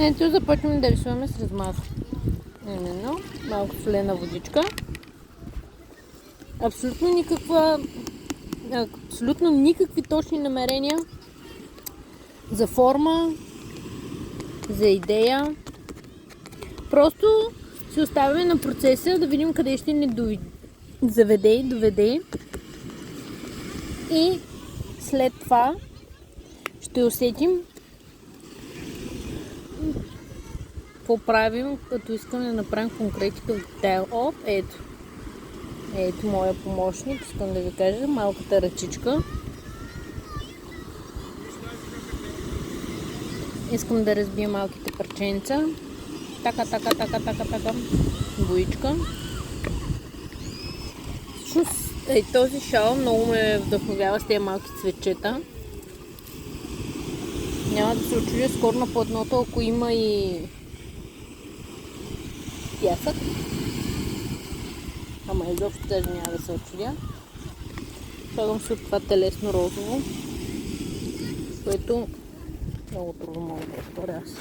Ето започваме да рисуваме с размаз. Именно малко солена водичка. Абсолютно никакви точни намерения за форма, за идея. Просто се оставяме на процеса да видим къде ще ни доведе. И след това ще усетим какво правим, като искаме да направим конкретика в детайл. Ето моя помощник, искам да ви кажа, малката ръчичка. Искам да разбия малките парченца. Така. Боичка. Всъщност този шал много ме вдъхновява с тези малки цветчета. Няма да се очудя скоро на платното, ако има и пясък. Ама изобщо даже няма да се очудя. Слагам се от това телесно розово, което много трудно мога да повторя аз.